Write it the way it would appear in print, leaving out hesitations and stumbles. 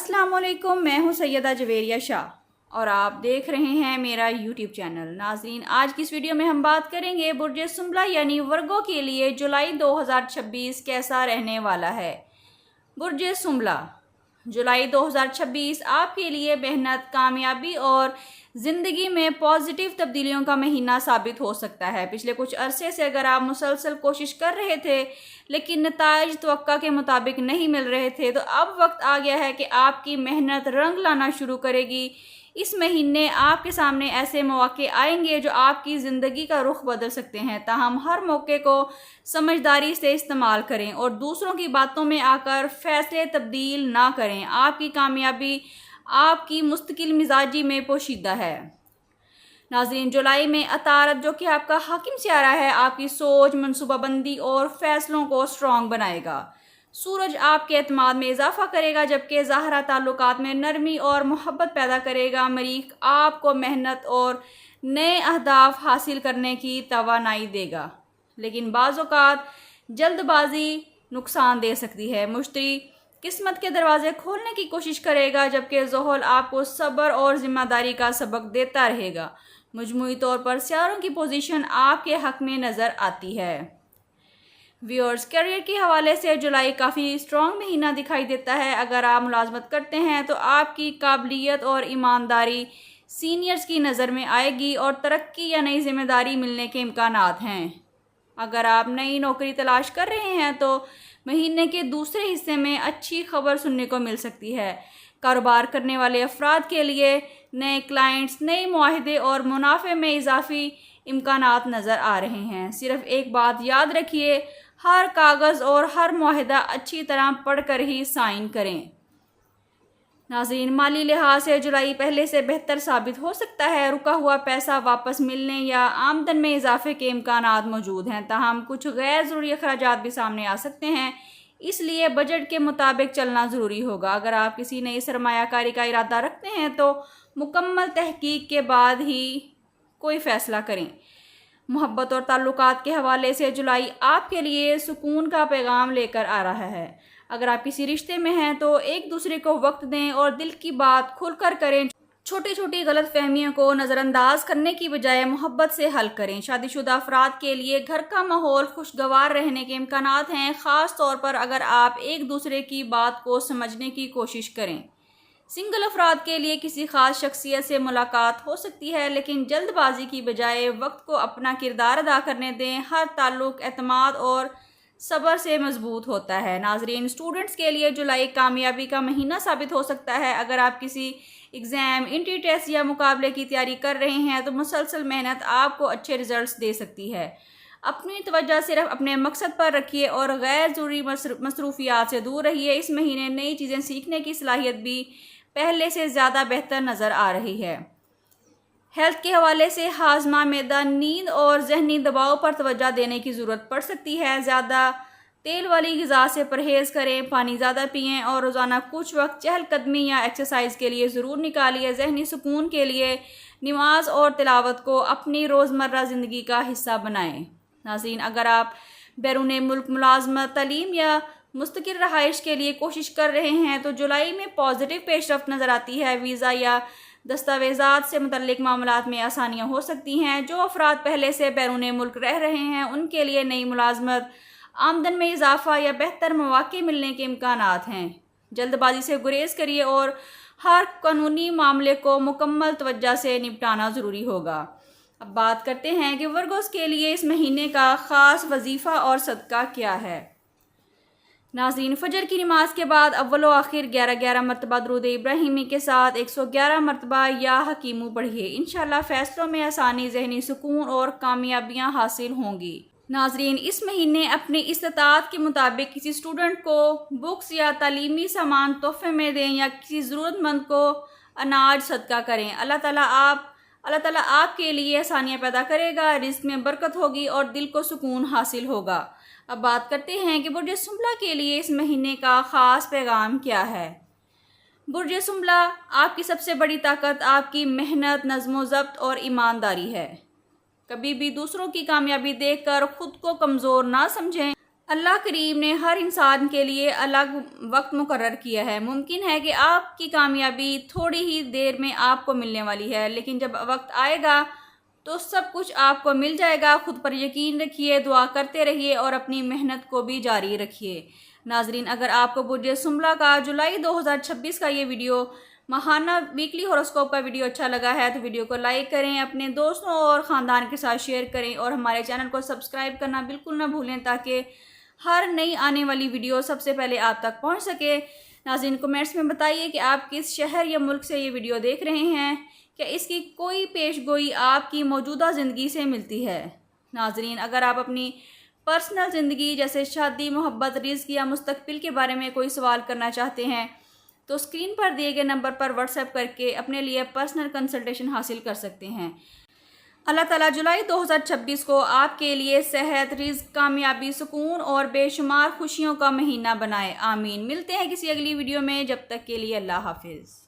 अस्सलाम वालेकुम, मैं हूं सैयदा जवेरिया शाह और आप देख रहे हैं मेरा यूट्यूब चैनल। नाज़रीन, आज की इस वीडियो में हम बात करेंगे बुर्ज सुंबला यानी वर्गो के लिए जुलाई 2026 कैसा रहने वाला है। बुर्ज सुंबला, जुलाई 2026 आपके लिए मेहनत, कामयाबी और ज़िंदगी में पॉजिटिव तब्दीलियों का महीना साबित हो सकता है। पिछले कुछ अरसे से अगर आप मुसलसल कोशिश कर रहे थे लेकिन नताइज तवक्का के मुताबिक नहीं मिल रहे थे, तो अब वक्त आ गया है कि आपकी मेहनत रंग लाना शुरू करेगी। इस महीने आपके सामने ऐसे मौके आएंगे जो आपकी ज़िंदगी का रुख बदल सकते हैं। ताहम हर मौके को समझदारी से इस्तेमाल करें और दूसरों की बातों में आकर फैसले तब्दील ना करें। आपकी कामयाबी आपकी मुस्तकिल मिजाजी में पोशीदा है। नाज़रीन, जुलाई में अतारत जो कि आपका हाकिम सियारा है, आपकी सोच, मनसूबाबंदी और फैसलों को स्ट्रॉन्ग बनाएगा। सूरज आपके एतमाद में इजाफा करेगा जबकि ज़ाहरा ताल्लुकात में नरमी और मोहब्बत पैदा करेगा। मरीख आपको मेहनत और नए अहदाफ हासिल करने की तवानाई देगा, लेकिन बाज़ औक़ात जल्दबाजी नुकसान दे सकती है। मुश्तरी किस्मत के दरवाजे खोलने की कोशिश करेगा जबकि ज़ोहल आपको सब्र और ज़िम्मेदारी का सबक देता रहेगा। मजमूई तौर पर सियारों की पोजीशन आपके हक में नज़र आती है। व्यूअर्स, करियर के हवाले से जुलाई काफ़ी स्ट्रॉन्ग महीना दिखाई देता है। अगर आप मुलाजमत करते हैं तो आपकी काबिलियत और ईमानदारी सीनियर्स की नज़र में आएगी और तरक्की या नई जिम्मेदारी मिलने के इम्कानात हैं। अगर आप नई नौकरी तलाश कर रहे हैं तो महीने के दूसरे हिस्से में अच्छी खबर सुनने को मिल सकती है। कारोबार करने वाले अफराद के लिए नए क्लाइंट्स, नए मुआहदे और मुनाफे में इजाफी इम्कानात नज़र आ रहे हैं। सिर्फ एक बात याद रखिए, हर कागज़ और हर मुआहदा अच्छी तरह पढ़कर ही साइन करें। नाज़रीन, माली लिहाज से जुलाई पहले से बेहतर साबित हो सकता है। रुका हुआ पैसा वापस मिलने या आमदन में इजाफे के इम्कानात मौजूद हैं। ताहम कुछ गैर ज़रूरी अखराजात भी सामने आ सकते हैं, इसलिए बजट के मुताबिक चलना ज़रूरी होगा। अगर आप किसी नई सरमायाकारी का इरादा रखते हैं तो मुकम्मल तहकीक के बाद ही कोई फ़ैसला करें। मोहब्बत और ताल्लुकात के हवाले से जुलाई आपके लिए सुकून का पैगाम लेकर आ रहा है। अगर आप किसी रिश्ते में हैं तो एक दूसरे को वक्त दें और दिल की बात खुलकर करें। छोटी छोटी गलत फहमियों को नज़रअंदाज करने की बजाय मोहब्बत से हल करें। शादीशुदा अफराद के लिए घर का माहौल खुशगवार रहने के इम्कानात हैं, ख़ास तौर पर अगर आप एक दूसरे की बात को समझने की कोशिश करें। सिंगल अफराद के लिए किसी ख़ास शख्सियत से मुलाकात हो सकती है, लेकिन जल्दबाजी की बजाय वक्त को अपना किरदार अदा करने दें। हर ताल्लुक़ एतमाद और सब्र से मजबूत होता है। नाज़रीन, स्टूडेंट्स के लिए जुलाई कामयाबी का महीना साबित हो सकता है। अगर आप किसी एग्ज़ाम, इंट्री टेस्ट या मुकाबले की तैयारी कर रहे हैं तो मुसलसल मेहनत आपको अच्छे रिजल्ट्स दे सकती है। अपनी तवज्जो सिर्फ अपने मकसद पर रखिए और गैर ज़रूरी मसरूफियात से दूर रहिए। इस महीने नई चीज़ें सीखने की सलाहियत भी पहले से ज़्यादा बेहतर नज़र आ रही है। हेल्थ के हवाले से हाजमा, मैदा, नींद और जहनी दबाव पर तवज्जो देने की ज़रूरत पड़ सकती है। ज़्यादा तेल वाली ग़िज़ा से परहेज़ करें, पानी ज़्यादा पिएं और रोज़ाना कुछ वक्त चहलकदमी या एक्सरसाइज के लिए ज़रूर निकालिए। जहनी सुकून के लिए नमाज और तिलावत को अपनी रोज़मर्रा ज़िंदगी का हिस्सा बनाएं। नाज़रीन, अगर आप बैरून मुल्क मुलाजमत, तालीम या मुस्तकिल रहाइश के लिए कोशिश कर रहे हैं तो जुलाई में पॉजिटिव पेशरफ्त नज़र आती है। वीज़ा या दस्तावेज़ात से मुतल्लिक मामलात में आसानियाँ हो सकती हैं। जो अफराद पहले से बैरून मुल्क रह रहे हैं उनके लिए नई मुलाजमत, आमदन में इजाफा या बेहतर मौके मिलने के इम्कानात हैं। जल्दबाजी से गुरेज करिए और हर कानूनी मामले को मुकम्मल तवज्जो से निपटाना ज़रूरी होगा। अब बात करते हैं कि वर्गोस के लिए इस महीने का ख़ास वजीफ़ा और सदका क्या है। नाज़रीन, फ़जर की नमाज के बाद अव्वल व आखिर 11-11 मरतबा दुरूद इब्राहिमी के साथ 111 मरतबा या हकीमू पढ़िए। इंशाअल्लाह फ़ैसलों में आसानी, ज़हनी सुकून और कामयाबियाँ हासिल होंगी। नाज़रीन, इस महीने अपनी इस्तात के मुताबिक किसी स्टूडेंट को बुक्स या तालीमी सामान तोहफे में दें या किसी ज़रूरतमंद को अनाज सदका करें। अल्लाह ताला आपके लिए आसानियाँ पैदा करेगा, रिज़्क में बरकत होगी और दिल को सुकून हासिल होगा। अब बात करते हैं कि बुर्ज सुंबला के लिए इस महीने का ख़ास पैगाम क्या है। बुर्ज सुंबला, आपकी सबसे बड़ी ताकत आपकी मेहनत, नज़्म व ज़ब्त और ईमानदारी है। कभी भी दूसरों की कामयाबी देखकर खुद को कमज़ोर ना समझें। اللہ کریم نے ہر انسان کے لیے الگ وقت مقرر کیا ہے۔ ممکن ہے کہ آپ کی کامیابی تھوڑی ہی دیر میں آپ کو ملنے والی ہے، لیکن جب وقت آئے گا تو سب کچھ آپ کو مل جائے گا۔ خود پر یقین رکھیے، دعا کرتے رہیے اور اپنی محنت کو بھی جاری رکھیے۔ ناظرین، اگر آپ کو برج سنبلہ کا جولائی 2026 کا یہ ویڈیو ماہانہ ویکلی ہوراسکوپ کا ویڈیو اچھا لگا ہے تو ویڈیو کو لائک کریں، اپنے دوستوں اور خاندان کے ساتھ شیئر کریں اور ہمارے چینل کو سبسکرائب کرنا بالکل نہ بھولیں تاکہ ہر نئی آنے والی ویڈیو سب سے پہلے آپ تک پہنچ سکے۔ ناظرین، کمنٹس میں بتائیے کہ آپ کس شہر یا ملک سے یہ ویڈیو دیکھ رہے ہیں، کیا اس کی کوئی پیش گوئی آپ کی موجودہ زندگی سے ملتی ہے۔ ناظرین، اگر آپ اپنی پرسنل زندگی جیسے شادی، محبت، رزق یا مستقبل کے بارے میں کوئی سوال کرنا چاہتے ہیں تو اسکرین پر دیے گئے نمبر پر واٹس ایپ کر کے اپنے لیے پرسنل کنسلٹیشن حاصل کر سکتے ہیں۔ اللہ تعالیٰ جولائی 2026 کو آپ کے لیے صحت، رزق، کامیابی، سکون اور بے شمار خوشیوں کا مہینہ بنائے۔ آمین۔ ملتے ہیں کسی اگلی ویڈیو میں، جب تک کے لیے اللہ حافظ۔